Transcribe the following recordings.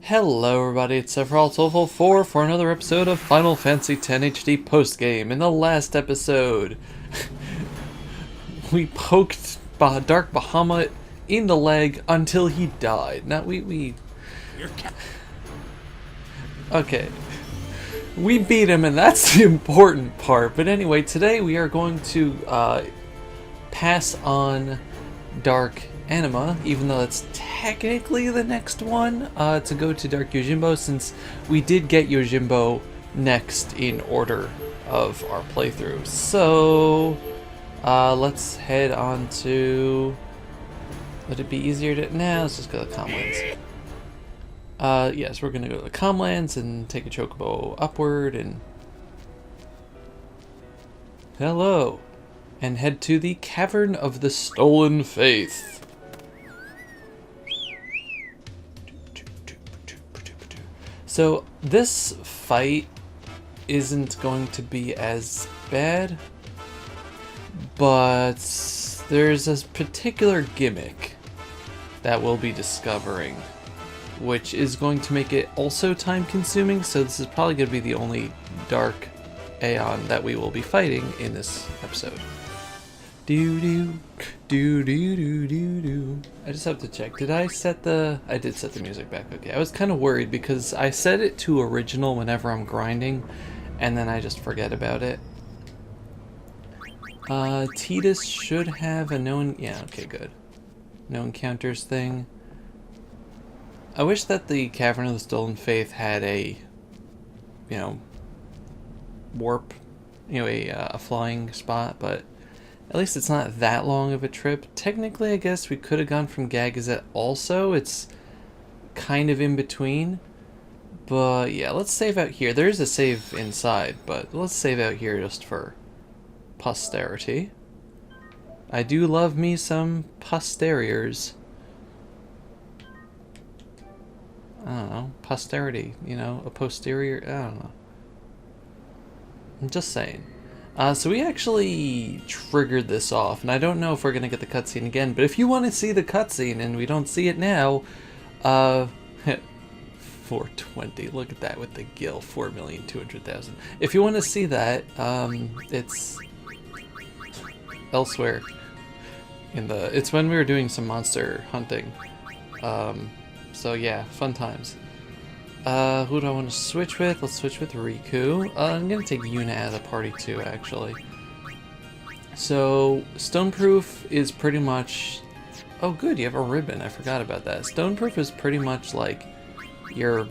Hello everybody, it's Sephiroth4 for another episode of Final Fantasy X HD postgame. In the last episode, we poked Dark Bahamut in the leg until he died. Now okay. We beat him and that's the important part. But anyway, today we are going to pass on Dark Anima, even though that's technically the next one, to go to Dark Yojimbo, since we did get Yojimbo next in order of our playthrough. So let's head on to... Would it be easier to... Nah, let's just go to the Comlands. Yes, we're gonna go to the Comlands and take a Chocobo upward and... Hello! And head to the Cavern of the Stolen Faith. So this fight isn't going to be as bad, but there's a particular gimmick that we'll be discovering, which is going to make it also time consuming, so this is probably going to be the only dark aeon that we will be fighting in this episode. I just have to check. Did I set the... I did set the music back. Okay, I was kind of worried because I set it to original whenever I'm grinding, and then I just forget about it. Tidus should have a known... Yeah, okay, good. No encounters thing. I wish that the Cavern of the Stolen Faith had a, warp, a flying spot, but at least it's not that long of a trip. Technically, I guess we could have gone from Gagazet also. It's kind of in between. But yeah, let's save out here. There is a save inside, but let's save out here just for posterity. I do love me some posteriors. I don't know. Posterity, a posterior. I don't know. I'm just saying. So we actually triggered this off, and I don't know if we're going to get the cutscene again, but if you want to see the cutscene and we don't see it now, 420, look at that with the gil, 4,200,000. If you want to see that, it's elsewhere. It's when we were doing some monster hunting. So yeah, fun times. Who do I want to switch with? Let's switch with Riku. I'm going to take Yuna out of the party too, actually. So, Stoneproof is pretty much... Oh good, you have a ribbon. I forgot about that. Stoneproof is pretty much like your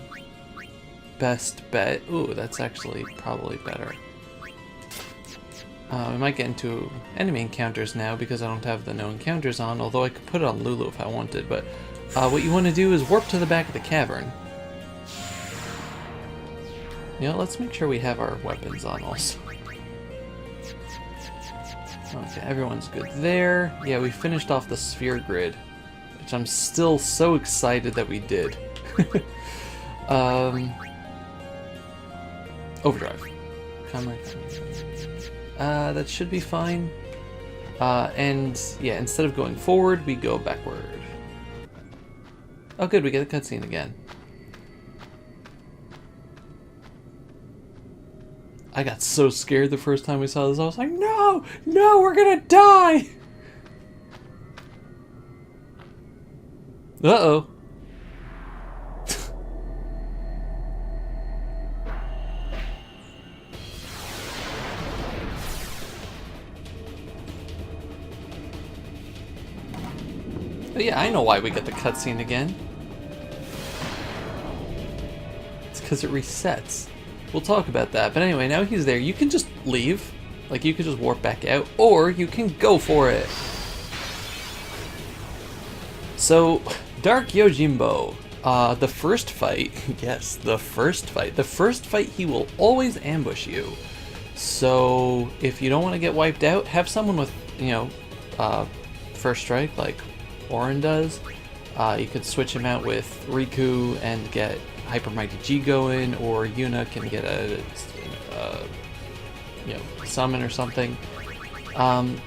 best bet. Ooh, that's actually probably better. We might get into enemy encounters now because I don't have the no encounters on, although I could put it on Lulu if I wanted. But what you want to do is warp to the back of the cavern. Let's make sure we have our weapons on also. Okay, everyone's good there. Yeah, we finished off the sphere grid, which I'm still so excited that we did. Overdrive. That should be fine. And yeah, instead of going forward, we go backward. Oh good, we get a cutscene again. I got so scared the first time we saw this. I was like, no! No, we're gonna die! Uh-oh. But yeah, I know why we get the cutscene again. It's because it resets. We'll talk about that, but anyway, now he's there. You can just leave, like you could just warp back out, or you can go for it. So, Dark Yojimbo, the first fight, yes, the first fight he will always ambush you. So, if you don't want to get wiped out, have someone with, first strike, like Auron does. You could switch him out with Riku and get Hyper Mighty G going, or Yuna can get a summon or something. I'm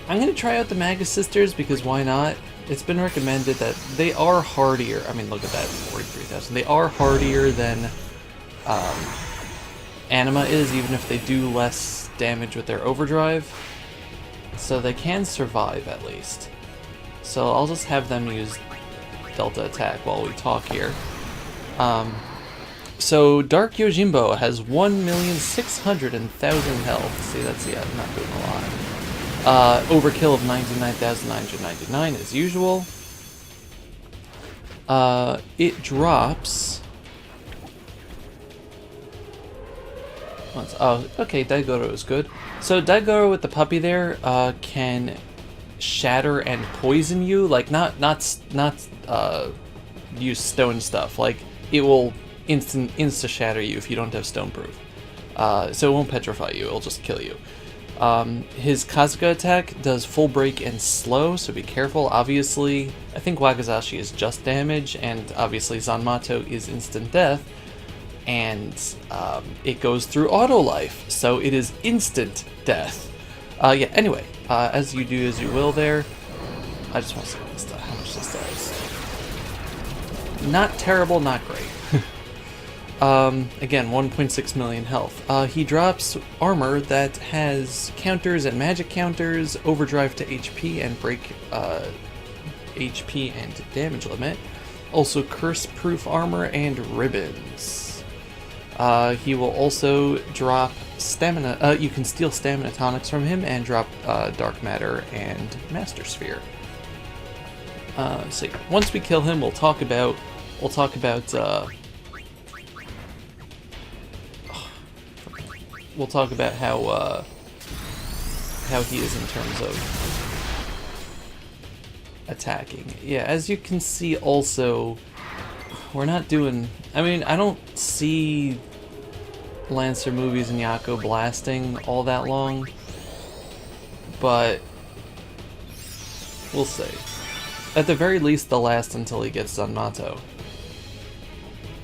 gonna try out the Magus Sisters because why not? it's been recommended that they are hardier. I mean, look at that, 43,000. They are hardier than Anima is, even if they do less damage with their overdrive. So they can survive, at least. So I'll just have them use Delta Attack while we talk here. So Dark Yojimbo has 1,600,000 health. See, that's, yeah, not doing a lot. Overkill of 99,999 as usual. It drops... Oh, okay, Daigoro is good. So Daigoro with the puppy there can shatter and poison you, like not use stone stuff. Like it will insta shatter you if you don't have stone proof. So it won't petrify you; it'll just kill you. His Kazuka attack does full break and slow, so be careful. Obviously, I think Wakizashi is just damage, and obviously Zanmato is instant death. And it goes through auto life, so it is instant death. Yeah, anyway, as you do as you will there. I just want to see what this does, how much this does. Not terrible, not great. Again, 1.6 million health. He drops armor that has counters and magic counters, overdrive to HP and break HP and damage limit. Also curse-proof armor and ribbons. He will also drop stamina. You can steal stamina tonics from him and drop dark matter and master sphere. So once we kill him, we'll talk about how he is in terms of attacking. Yeah, as you can see, also we're not doing. I mean, I don't see Lancer movies and Yako blasting all that long, but we'll see. At the very least, they'll last until he gets Zanmato.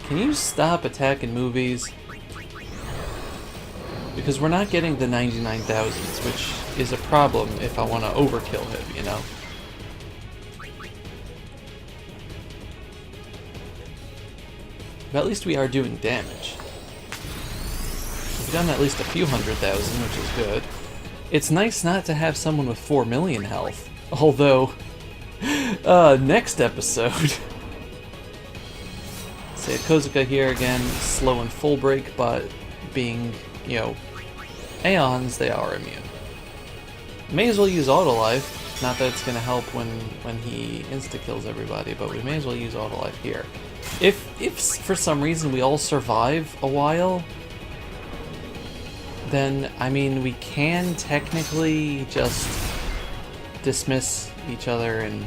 Can you stop attacking movies? Because we're not getting the 99,000s, which is a problem if I want to overkill him, you know? But at least we are doing damage. We've done at least a few 100,000, which is good. It's nice not to have someone with 4 million health. Although, next episode... Say Kozuka here again, slow and full break, but being, you know, aeons, they are immune. May as well use auto life. Not that it's going to help when he insta-kills everybody, but we may as well use auto life here. If for some reason we all survive a while, then, I mean, we can technically just dismiss each other and,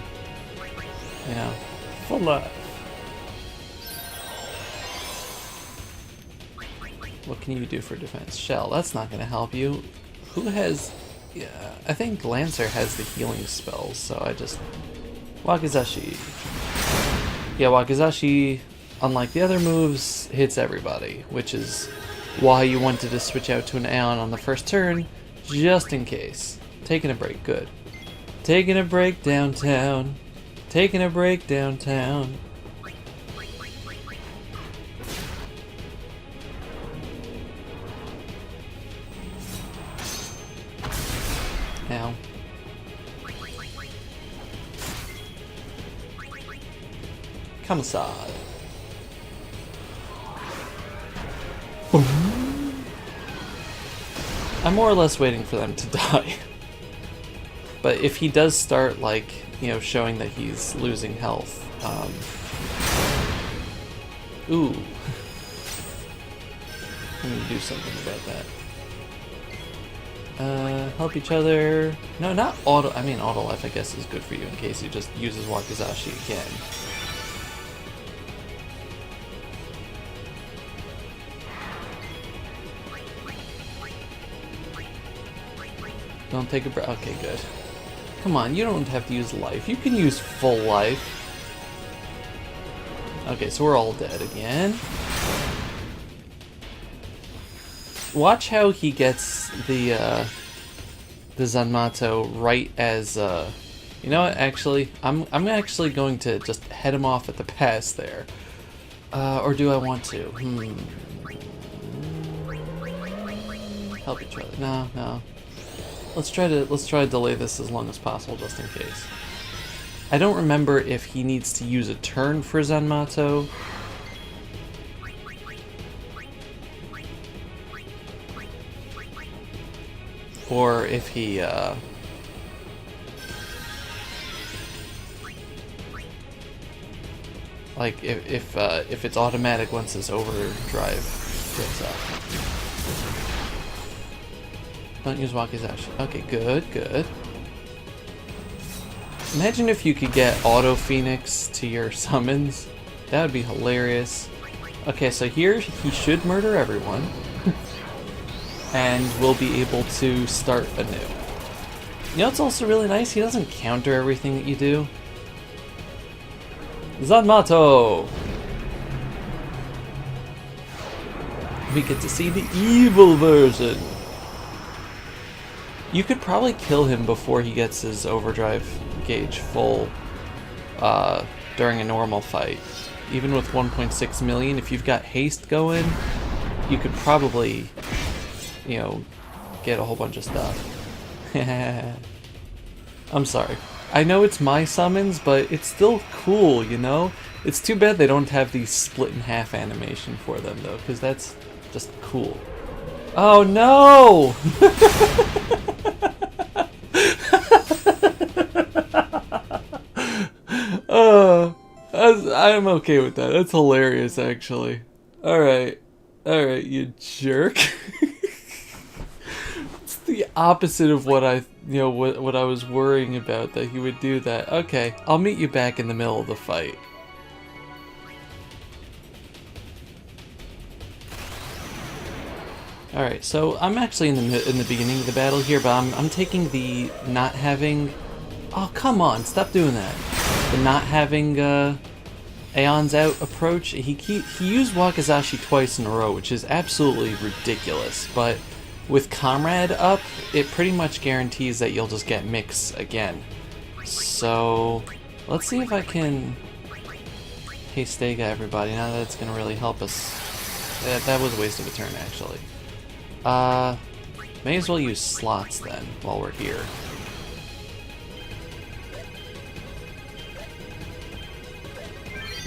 you know, full life. What can you do for defense? Shell, that's not going to help you. Who has... Yeah, I think Lancer has the healing spells, so I just... Wakizashi. Yeah, Wakizashi, unlike the other moves, hits everybody, which is why you wanted to switch out to an aeon on the first turn, just in case. Taking a break, good. Taking a break downtown. Taking a break downtown. Now. Kamasad. I'm more or less waiting for them to die. But if he does start, like, you know, showing that he's losing health, ooh. Let me do something about that. Help each other. No, not auto. I mean, auto life, I guess, is good for you in case he just uses Wakizashi again. Don't take a breath. Okay, good. Come on, you don't have to use life. You can use full life. Okay, so we're all dead again. Watch how he gets the Zanmato right as You know what? Actually, I'm actually going to just head him off at the pass there. Or do I want to? Help each other. No, no. Let's try to delay this as long as possible, just in case. I don't remember if he needs to use a turn for Zanmato. Or if he, like, if it's automatic once this overdrive gets up. Don't use Wakizashi. Okay, good, good. Imagine if you could get Auto Phoenix to your summons. That would be hilarious. Okay, so here he should murder everyone. And we'll be able to start anew. You know what's also really nice? He doesn't counter everything that you do. Zanmato! We get to see the evil version. You could probably kill him before he gets his overdrive gauge full during a normal fight. Even with 1.6 million, if you've got haste going, you could probably, you know, get a whole bunch of stuff. I'm sorry. I know it's my summons, but it's still cool, you know? It's too bad they don't have the split in half animation for them, though, because that's just cool. Oh no! I'm okay with that. That's hilarious, actually. Alright. Alright, you jerk. It's the opposite of what I, what I was worrying about, that he would do that. Okay, I'll meet you back in the middle of the fight. Alright, so I'm actually in the beginning of the battle here, but I'm taking the not having... Oh, come on, stop doing that. The not having Aeon's out approach. He used Wakizashi twice in a row, which is absolutely ridiculous, but with Comrade up, it pretty much guarantees that you'll just get Mix again. So, let's see if I can Haystega everybody. Now that's going to really help us. That was a waste of a turn, actually. May as well use slots then, while we're here.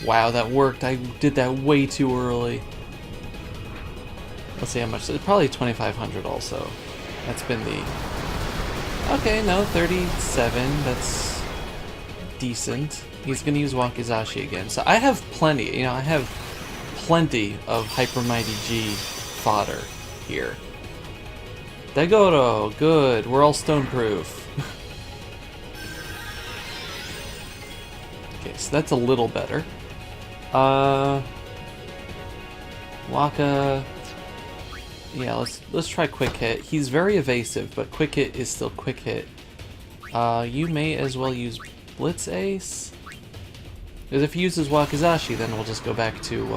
Wow, that worked. I did that way too early. Let's see how much. It's probably 2,500 also. That's been the... Okay, no, 37. That's decent. He's going to use Wakizashi again. So I have plenty, I have plenty of Hyper Mighty G fodder here. Dagoro, good. We're all stone proof. Okay, so that's a little better. Waka. Yeah, let's try quick hit. He's very evasive, but quick hit is still quick hit. You may as well use Blitz Ace. Because if he uses Wakizashi, then we'll just go back to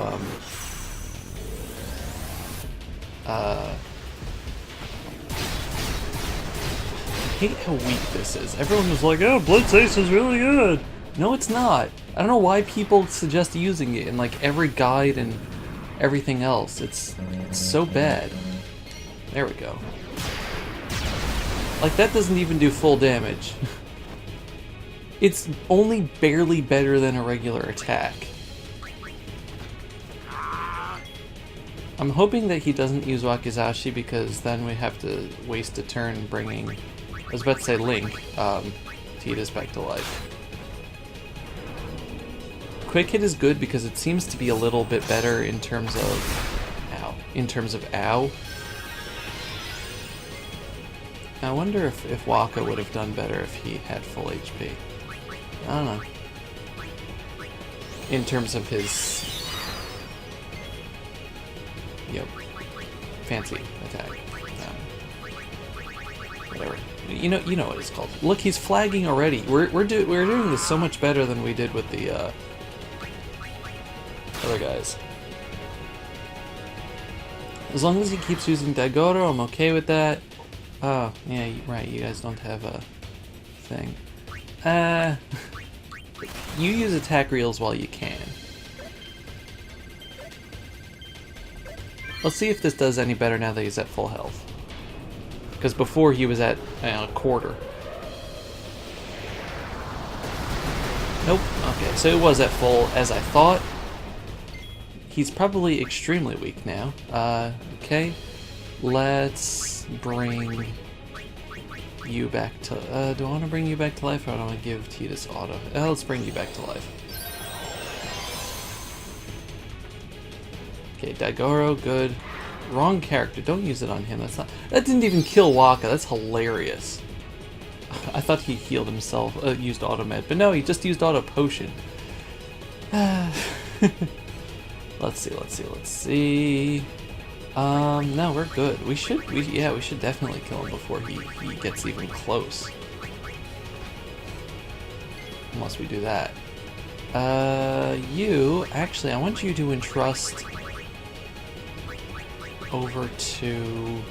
I hate how weak this is. Everyone was like, oh, Blitz Ace is really good. No, it's not. I don't know why people suggest using it in like every guide and everything else. It's so bad. There we go. Like, that doesn't even do full damage. It's only barely better than a regular attack. I'm hoping that he doesn't use Wakizashi, because then we have to waste a turn bringing, I was about to say Link, Tidus back to life. Quick hit is good because it seems to be a little bit better in terms of ow. I wonder if Waka would have done better if he had full HP. I don't know. In terms of his, fancy attack. Whatever. You know what it's called. Look, he's flagging already. We're doing this so much better than we did with the other guys. As long as he keeps using Dagoro, I'm okay with that. Oh, yeah, right, you guys don't have a thing. You use attack reels while you can. Let's see if this does any better now that he's at full health. Because before he was at a quarter. Nope. Okay, so it was at full as I thought. He's probably extremely weak now. Okay. Let's bring you back to... do I want to bring you back to life or do I want to give Tidus auto? Let's bring you back to life. Okay, Daigoro, good. Wrong character. Don't use it on him. That's not... That didn't even kill Waka. That's hilarious. I thought he healed himself, used auto med, but no, he just used auto potion. Let's see. No, we're good. We should definitely kill him before he gets even close. Unless we do that. Actually, I want you to entrust over to...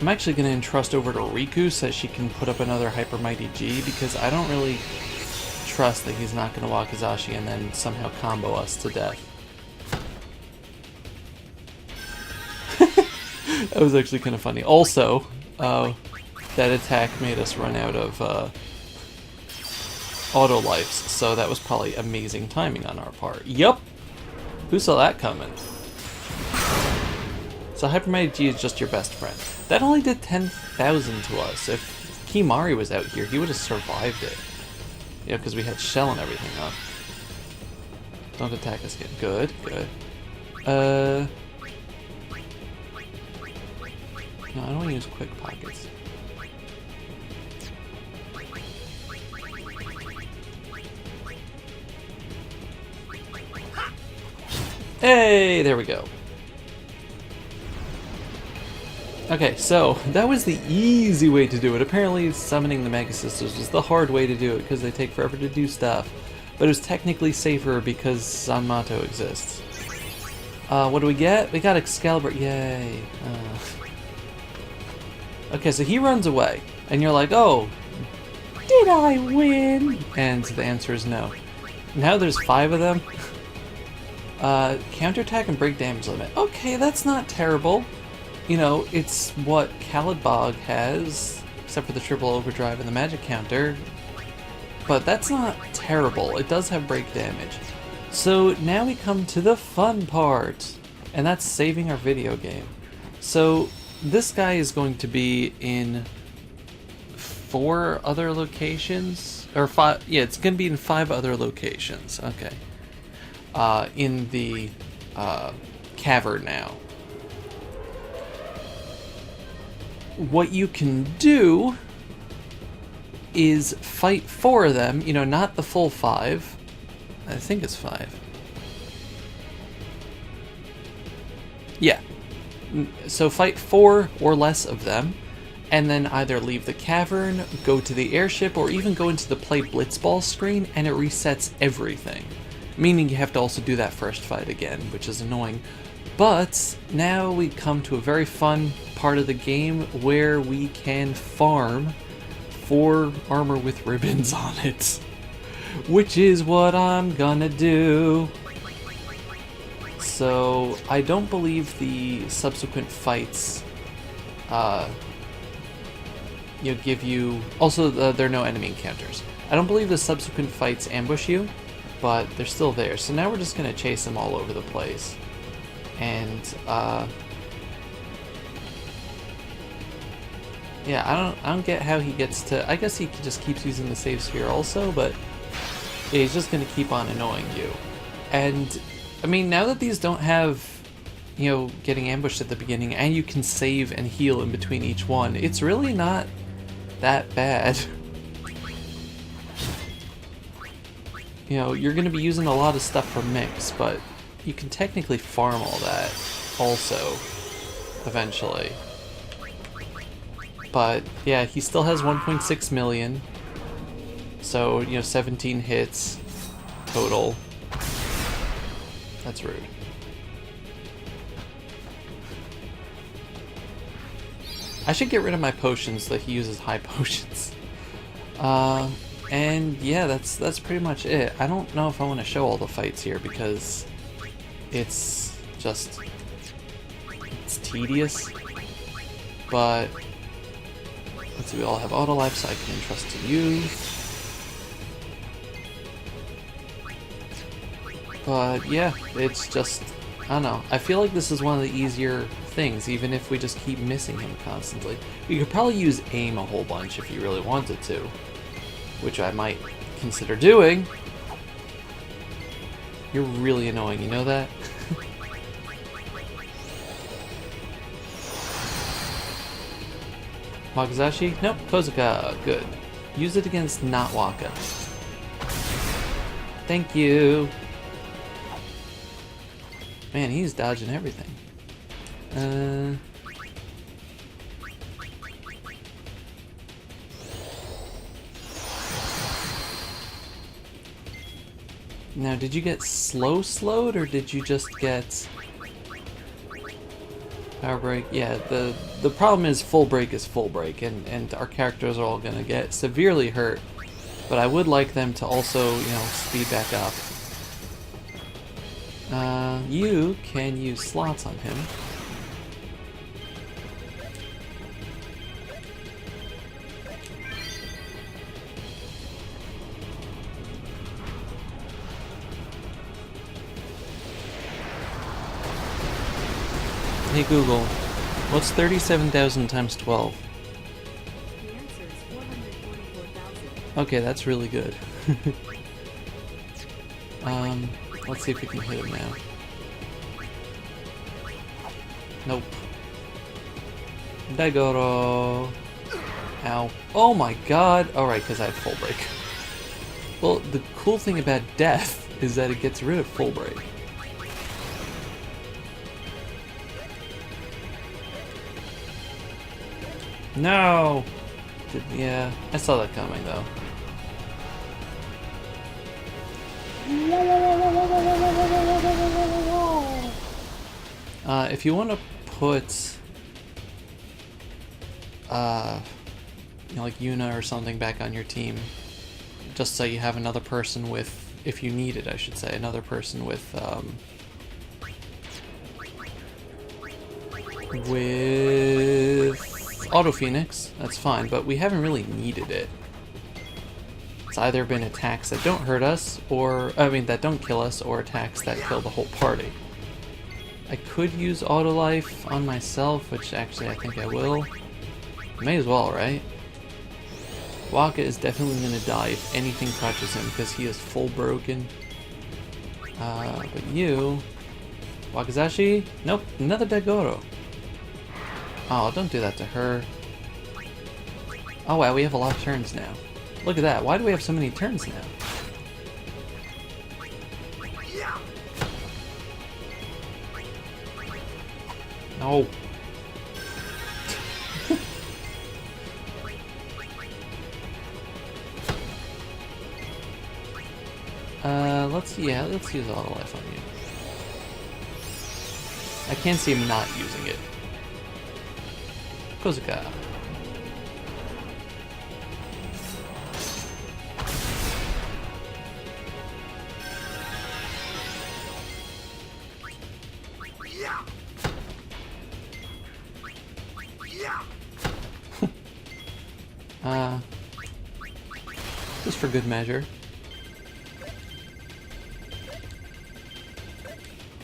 I'm actually going to entrust over to Riku so she can put up another Hyper Mighty G, because I don't really trust that he's not going to Wakizashi and then somehow combo us to death. That was actually kind of funny. Also, that attack made us run out of auto lives, so that was probably amazing timing on our part. Yup! Who saw that coming? So Hyper Mighty G is just your best friend. That only did 10,000 to us. If Kimari was out here, he would have survived it. Yeah, because we had shell and everything up. Don't attack us again. Good, good. No, I don't want to use quick pockets. Hey, there we go. Okay, so that was the easy way to do it. Apparently summoning the Mega Sisters was the hard way to do it because they take forever to do stuff. But it was technically safer because Zanmato exists. What do we get? We got Excalibur. Yay. Okay, so he runs away. And you're like, oh, did I win? And the answer is no. Now there's 5 of them. Counterattack and break damage limit. Okay, that's not terrible. You know, it's what Kalidbog has, except for the triple overdrive and the magic counter. But that's not terrible. It does have break damage. So now we come to the fun part, and that's saving our video game. So this guy is going to be in 4 other locations, or 5. Yeah, it's going to be in 5 other locations. Okay. In the cavern now. What you can do is fight 4 of them, you know, not the full 5. I think it's 5. Yeah. So fight 4 or less of them, and then either leave the cavern, go to the airship, or even go into the play Blitzball screen, and it resets everything. Meaning you have to also do that first fight again, which is annoying. But now we come to a very fun part of the game where we can farm for armor with ribbons on it, which is what I'm gonna do. So I don't believe the subsequent fights give you... Also, there are no enemy encounters. I don't believe the subsequent fights ambush you, but they're still there. So now we're just gonna chase them all over the place. And, yeah, I don't get how he gets to... I guess he just keeps using the save sphere also, but yeah, he's just going to keep on annoying you. And, I mean, now that these don't have, you know, getting ambushed at the beginning, and you can save and heal in between each one, it's really not that bad. You know, you're going to be using a lot of stuff from Mix, but you can technically farm all that also, eventually. But, yeah, he still has 1.6 million. So, you know, 17 hits total. That's rude. I should get rid of my potions so that he uses high potions. And yeah, that's pretty much it. I don't know if I want to show all the fights here because it's tedious. But let's see, we all have auto life, so I can entrust to you. But yeah, it's just, I don't know. I feel like this is one of the easier things, even if we just keep missing him constantly. We could probably use aim a whole bunch if you really wanted to, which I might consider doing. You're really annoying, you know that? Wakazashi? Nope, Kozuka. Good. Use it against not Waka. Thank you. Man, he's dodging everything. Now, did you get slowed, or did you just get power break? Yeah, the problem is full break, and our characters are all gonna get severely hurt. But I would like them to also, you know, speed back up. You can use slots on him. Hey Google, what's 37,000 times 12? The answer is 444,000. Okay, that's really good. Let's see if we can hit him now. Nope. Daigoro. Ow. Oh my god! Alright, because I have full break. Well, the cool thing about death is that it gets rid of full break. No! Yeah, I saw that coming though. If you want to put, you know, like Yuna or something back on your team, just so you have another person with, if you need it, I should say, another person with Auto Phoenix, that's fine, but we haven't really needed it. It's either been attacks that don't hurt us, or, I mean, that don't kill us, or attacks that kill the whole party. I could use Auto Life on myself, which actually I think I will. May as well, right? Waka is definitely going to die if anything touches him, because he is full broken. But you... Wakazashi? Nope, another Daigoro. Oh, don't do that to her. Oh wow, we have a lot of turns now. Look at that, why do we have so many turns now? No. Let's use Auto Life on you. I can't see him not using it. Kozuka. Just for good measure.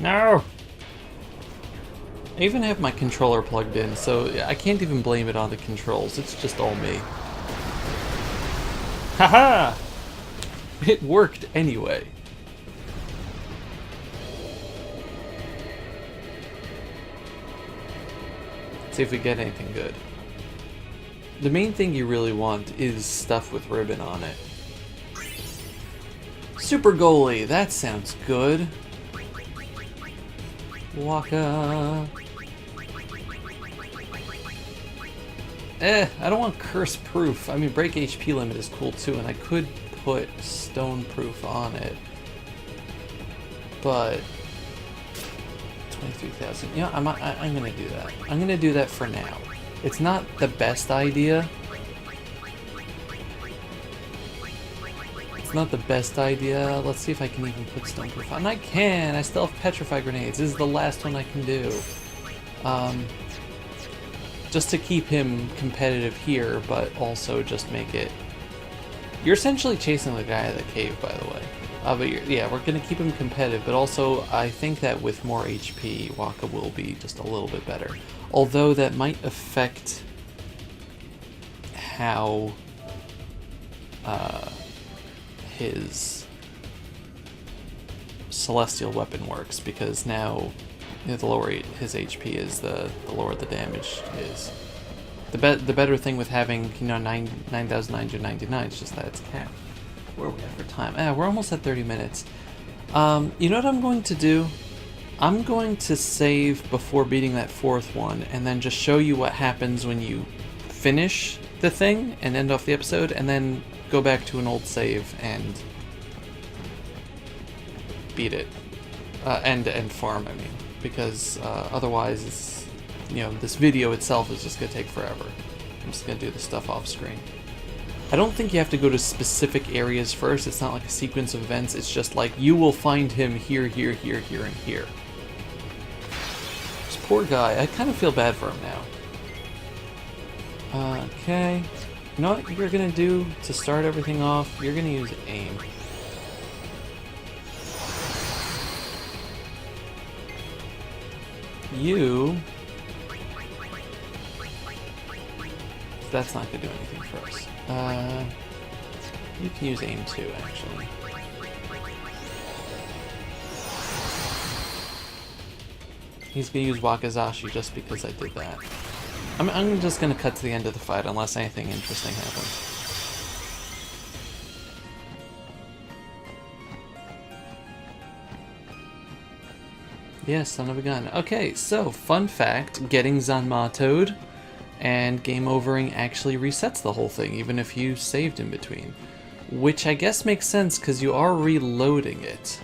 No! I even have my controller plugged in, so I can't even blame it on the controls. It's just all me. Haha! It worked anyway. See if we get anything good. The main thing you really want is stuff with ribbon on it. Super goalie, that sounds good. Waka. I don't want curse proof. I mean, break HP limit is cool too, and I could put stone proof on it. But 23,000. Yeah, I'm gonna do that. I'm gonna do that for now. It's not the best idea. It's not the best idea. Let's see if I can even put stone proof on. And I can! I still have petrify grenades. This is the last one I can do. Just to keep him competitive here, but also just make it... You're essentially chasing the guy in the cave, by the way. But yeah, we're going to keep him competitive, but also I think that with more HP, Waka will be just a little bit better. Although that might affect how his celestial weapon works, because now the lower his HP is, the lower the damage is. The better thing with having 9,999 is just that it's capped. Where are we at for time? We're almost at 30 minutes. You know what I'm going to do? I'm going to save before beating that fourth one, and then just show you what happens when you finish the thing and end off the episode, and then go back to an old save and beat it. End farm, I mean. Because otherwise, it's, this video itself is just going to take forever. I'm just going to do the stuff off screen. I don't think you have to go to specific areas first. It's not like a sequence of events. It's just like, you will find him here, here, here, here, and here. This poor guy. I kind of feel bad for him now. Okay. You know what you're going to do to start everything off? You're going to use aim. That's not going to do anything for us. You can use aim too, actually. He's going to use Wakizashi just because I did that. I'm just going to cut to the end of the fight unless anything interesting happens. Yes, son of a gun. Okay, so, fun fact, getting Zanmato'd and game overing actually resets the whole thing, even if you saved in between. Which I guess makes sense, because you are reloading it.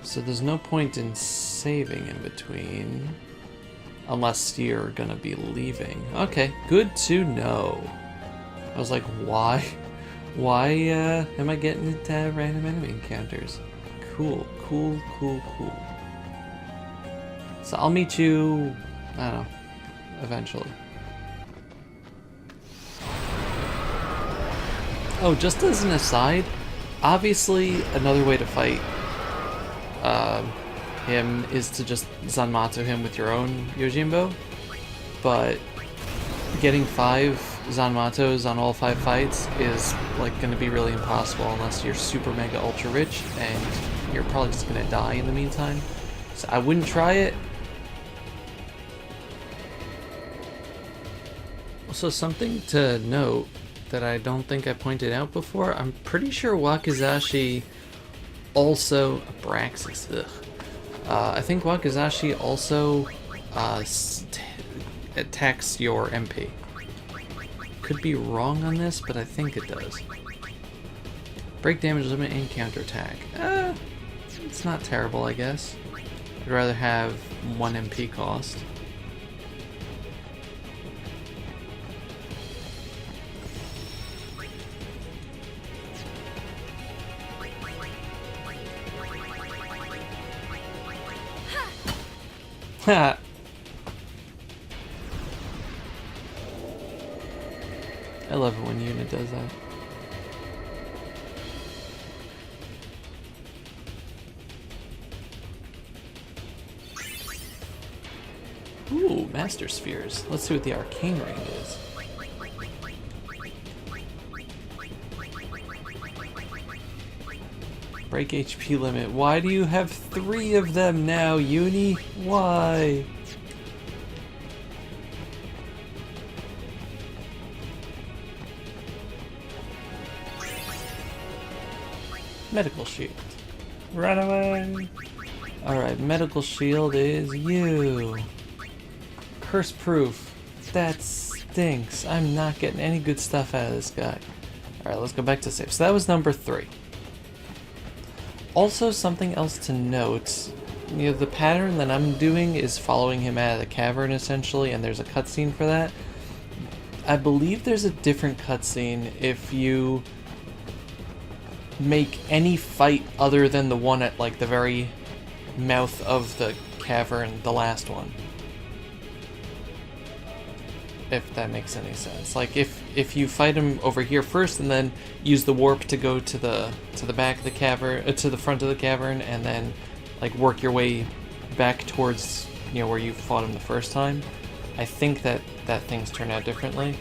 So there's no point in saving in between, unless you're gonna be leaving. Okay, good to know. I was like, why? Why am I getting into random enemy encounters? Cool, cool, cool, cool. So I'll meet you, I don't know, eventually. Oh, just as an aside, obviously another way to fight him is to just Zanmatsu him with your own Yojimbo, but getting 5 Zanmatos on all 5 fights is like going to be really impossible unless you're super mega ultra rich, and you're probably just going to die in the meantime. So I wouldn't try it. Also, something to note that I don't think I pointed out before, I'm pretty sure Wakizashi also... Abraxas, ugh. I think Wakizashi also attacks your MP. Could be wrong on this, but I think it does. Break damage limit and counterattack. It's not terrible, I guess. I'd rather have 1 MP cost. Ha! I love it when unit does that. Ooh, Master Spheres. Let's see what the arcane ring is. Break HP limit. Why do you have 3 of them now, Uni? Why? Medical shield. Run away! Alright, medical shield is you. Curse proof. That stinks. I'm not getting any good stuff out of this guy. Alright, let's go back to save. So that was number 3. Also, something else to note you know, the pattern that I'm doing is following him out of the cavern essentially, and there's a cutscene for that. I believe there's a different cutscene if you make any fight other than the one at like the very mouth of the cavern, the last one. If that makes any sense. Like if you fight him over here first and then use the warp to go to the back of the cavern, to the front of the cavern, and then like work your way back towards, you know, where you fought him the first time. I think that things turn out differently.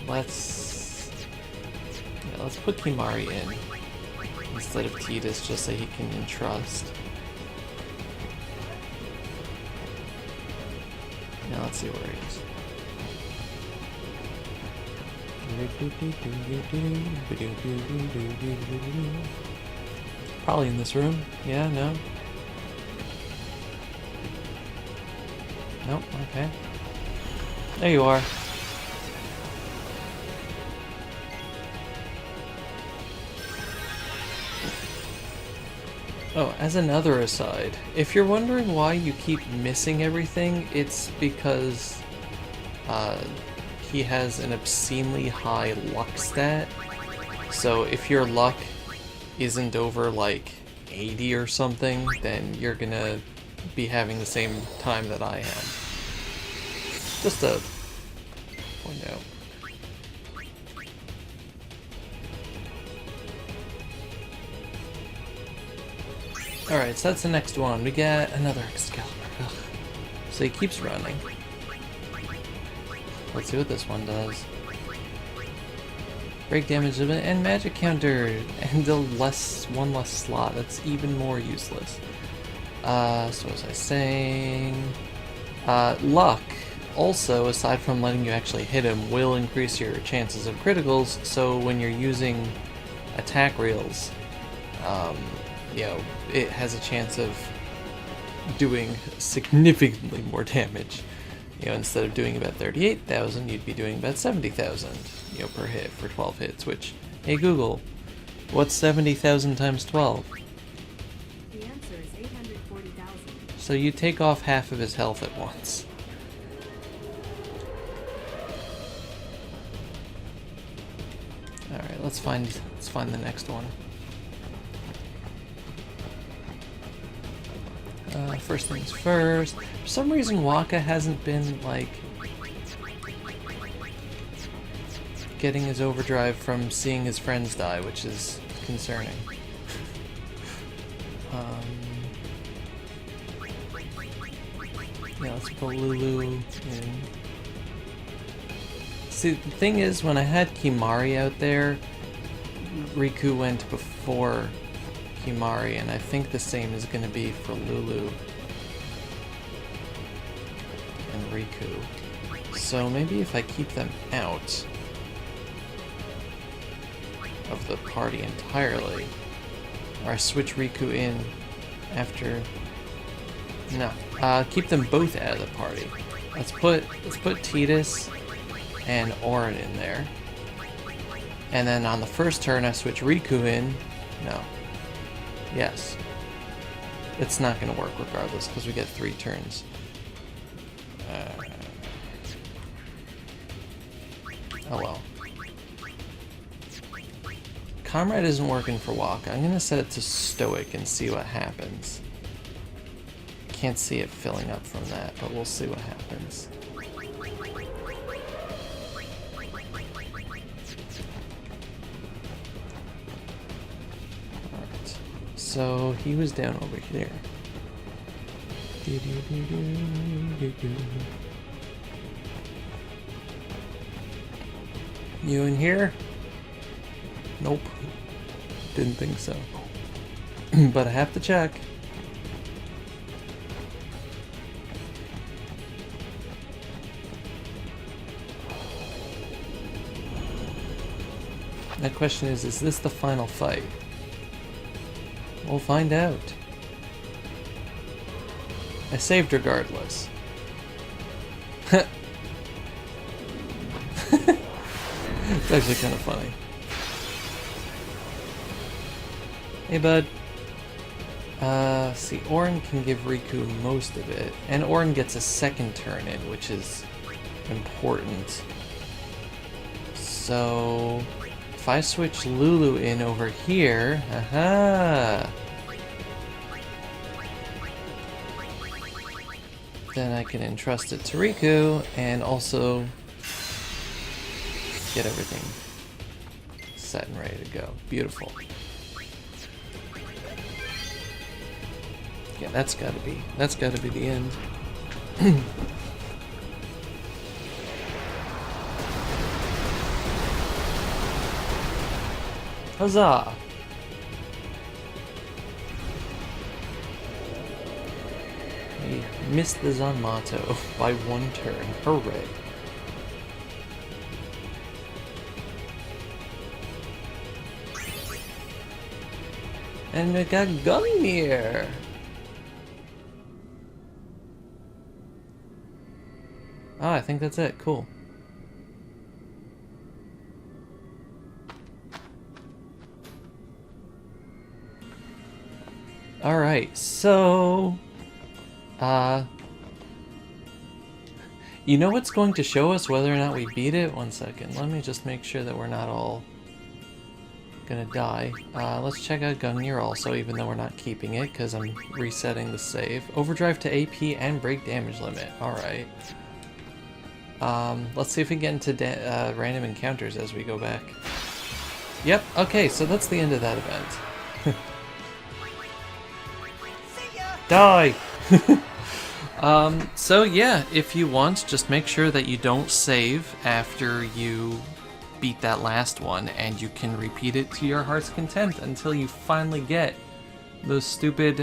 Let's put Kimari in instead of Tidus, just so he can entrust. Now let's see where he is. Probably in this room. Yeah, no. Nope, okay. There you are. Oh, as another aside, if you're wondering why you keep missing everything, it's because he has an obscenely high luck stat. So if your luck isn't over like 80 or something, then you're gonna be having the same time that I am. Just to point out. Alright, so that's the next one. We got another Excalibur. Ugh. So he keeps running. Let's see what this one does. Break damage limit and magic counter. And one less slot. That's even more useless. So what was I saying? Luck, also, aside from letting you actually hit him, will increase your chances of criticals, so when you're using attack reels, you know, it has a chance of doing significantly more damage. You know, instead of doing about 38,000, you'd be doing about 70,000, you know, per hit for 12 hits, which, hey Google, what's 70,000 times 12? The answer is 840,000. So you take off half of his health at once. Alright, let's find the next one. First things first. For some reason, Waka hasn't been, like, getting his overdrive from seeing his friends die, which is concerning. Yeah, let's put Lulu in. See, the thing is, when I had Kimari out there, Riku went before Kimari, and I think the same is going to be for Lulu and Riku. So maybe if I keep them out of the party entirely, or I switch Riku in after... No, keep them both out of the party. Let's put Tidus and Auron in there. And then on the first turn I switch Riku in. No. Yes. It's not going to work regardless, because we get 3 turns. Oh well. Comrade isn't working for Waka. I'm going to set it to Stoic and see what happens. Can't see it filling up from that, but we'll see what happens. Alright. So he was down over here. You in here? Nope. Didn't think so. But I have to check. The question is this the final fight? We'll find out. I saved regardless. It's actually kind of funny. Hey, bud. See, Orin can give Riku most of it, and Orin gets a second turn in, which is important. So, if I switch Lulu in over here, aha! Then I can entrust it to Riku, and also get everything set and ready to go. Beautiful. Yeah, that's gotta be the end. Huzzah! We missed the Zanmato by 1 turn. Hooray! And we got Gungnir! Oh, I think that's it. Cool. Alright, so... you know what's going to show us whether or not we beat it? One second. Let me just make sure that we're not all gonna die. Let's check out Gungnir also, even though we're not keeping it, because I'm resetting the save. Overdrive to AP and break damage limit. Alright. Let's see if we get into random encounters as we go back. Yep, okay, so that's the end of that event. Die! So yeah, if you want, just make sure that you don't save after you beat that last one, and you can repeat it to your heart's content until you finally get those stupid,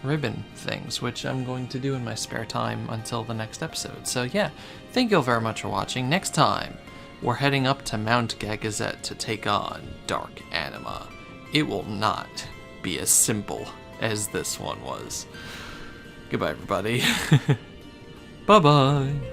ribbon things, which I'm going to do in my spare time until the next episode. So yeah, thank you all very much for watching. Next time, we're heading up to Mount Gagazet to take on Dark Anima. It will not be as simple as this one was. Goodbye, everybody. Bye-bye.